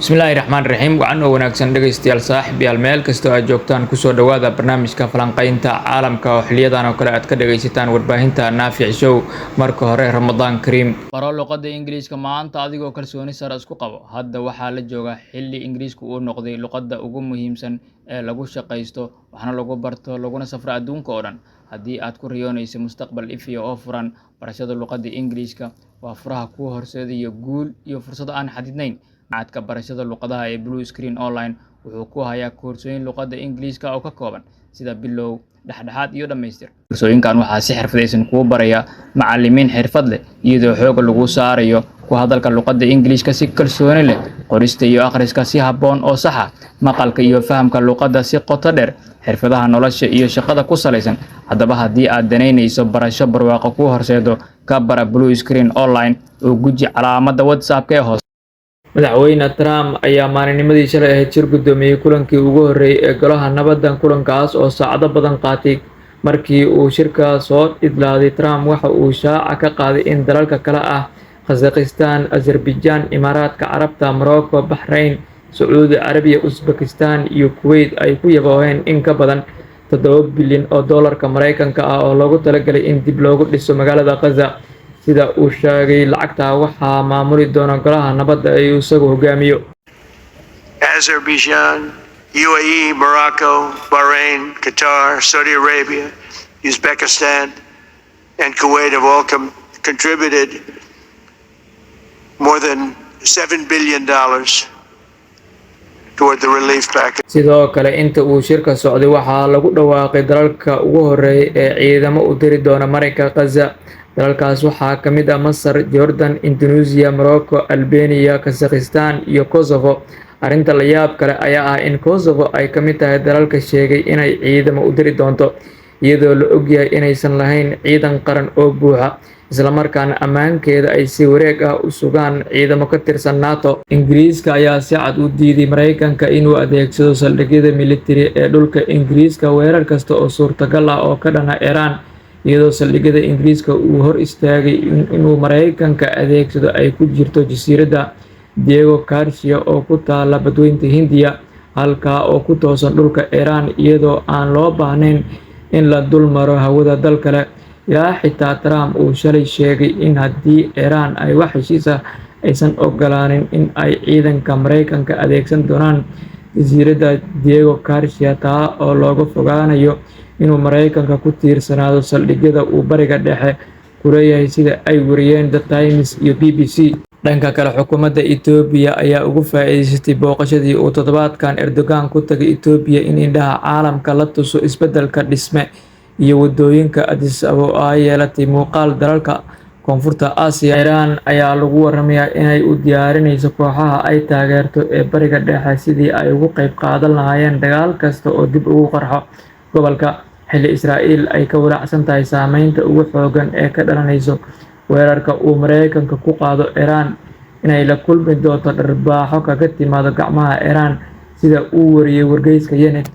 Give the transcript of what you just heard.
Bismillahirrahmanirrahiim. Waxaan oo wanaagsan dhageystayaal saaxiibayaal meel kasta oo aad joogtaan kusoo dhawaada barnaamijka falanqaynta caalamka oo xiliyadan oo kale aad ka dhageysataan warbaahinta Naafic Show. Marka hore Ramadaan Kariim. Baro luqadda Ingiriiska maanta adigoo kalsooni sare isku qabo. Hadda waxaa la joogaa xilli Ingiriisku uu noqday luqadda ugu muhiimsan ee lagu shaqaysto, waxna lagu barto, laguna safro adduunka oo dhan. Haddii aad ku riyoonayso mustaqbal ifiya oo furan, barashada luqadda Ingiriiska waa furaha kuu horseedaya guul iyo fursado aan xadidnayn. Macadka barashada luqadaha ee Blue Screen Online wuxuu ku hayaa koorsooyin luqadda Ingiriiska oo ka kooban sida bilow, dhexdhexaad iyo dhammaystir. Koorsooyinkan waxaa si xirfadaysan kuu baraya macallimiin xirfad leh, iyadoo xoogga lagu saarayo ku hadalka luqadda Ingiriiska si kalsooni leh, qorista iyo akhriska si habboon oo sax ah, maqalka iyo fahamka luqadda si qoto dheer, xirfadaha nolosha iyo shaqada ku salaysan. Haddaba haddii aad danaynayso barasho barwaaqo kuu horseedo, ka bara Blue Screen Online oo guji calaamadda WhatsApp-ka ee hoose. Madaxweyne Trump ayaa maalinimadii shalay ahayd shir gudoomiyay kulankii ugu horreeyay ee golaha nabadda. Kulankaas oo saacado badan qaatay. Markii uu shirka soo idlaaday, Trump waxa uu shaaca ka qaaday in dalalka kale ah Kazakhstan, Azerbaijan, Imaaraadka Carabta, Morocco, Bahrain, Sacuudi Carabiya, Uzbekistan iyo Kuwait ay ku yabooheen in ka badan $7 bilyan oo doolarka Mareykanka ah oo loogu talagalay in dib loogu dhiso magaalada Gaza. Sida uu sheegay, lacagta waxaa maamuli doona golaha nabadda ee uu isagu hogaamiyo. Azerbaijan, UAE, Morocco, Bahrain, Qatar, Saudi Arabia, Uzbekistan, and Kuwait have all contributed more than $7 billion toward the relief package. Sidoo kale inta uu shirka socday waxaa lagu dhawaaqay dalalka ugu horeeya ee ciidamo u diri doona marinka Gaza. Dalalkaas waxaa ka mid ah Masar, Jordan, Indonesia, Morocco, Albania, Kazakhstan iyo Kosovo. Arrinta la yaab kale ayaa ah in Kosovo ay ka mid tahay dalalka sheegay inay ciidamo u diri doonto, iyadoo la ogyahay inaysan lahayn ciidan qaran oo buuxa, isla markaana ammaankeeda ay si wareeg ah u sugaan ciidamo ka tirsan NATO. Ingiriiska ayaa si cad u diiday Mareykanka inuu adeegsado saldhigyada militari ee dhulka Ingiriiska weerar kasta oo suurtagal ah oo ka dhana Iran, iyadoo saldhigyada Ingiriiska uu hor istaagay inuu Mareykanka adeegsado ay ku jirto jasiiradda Diego Garcia oo ku taalla badweynta Hindiya, halkaa oo ku toosan dhulka Iran, iyadoo aan loo baahnayn in la dul maro hawada dal kale. Ilaa xitaa Trump uu shalay sheegay in haddii Iran ay wax heshiis ah aysan ogolaanin in ay ciidanka Mareykanka adeegsan doonaan jasiiradda Diego Garcia, taa oo looga fogaanayo inuu Mareykanka ku tiirsanaado saldhigyada uu bariga dhexe ku leeyahay, sida ay wariyeen The Times iyo BBC. Dhanka kale, xukuumadda Itoobiya ayaa uga faa'iidaysatay booqashadii uu toddobaadkan Erdogan ku tagay Itoobiya in indhaha caalamka la tuso isbeddelka dhisme iyo waddooyinka Addis Ababa oo ay yeelatay muuqaal dalalka Koonfurta Aasiya. Iran ayaa lagu waramayaa inay u diyaarinayso kooxaha ay taageerto ee bariga dhexe sidii ay uga qayb qaadan lahaayeen dagaal kasta oo dib ugu qarxo gobolka, xilli Israa'iil ay ka walaacsan tahay saameynta ugu xooggan ee ka dhalanaysa weerarka uu Mareykanka ku qaado Iran, inay la kulmi doonto dharbaaxo kaga timaado gacmaha Iran, sida uu wariyay wargeyska Ynet.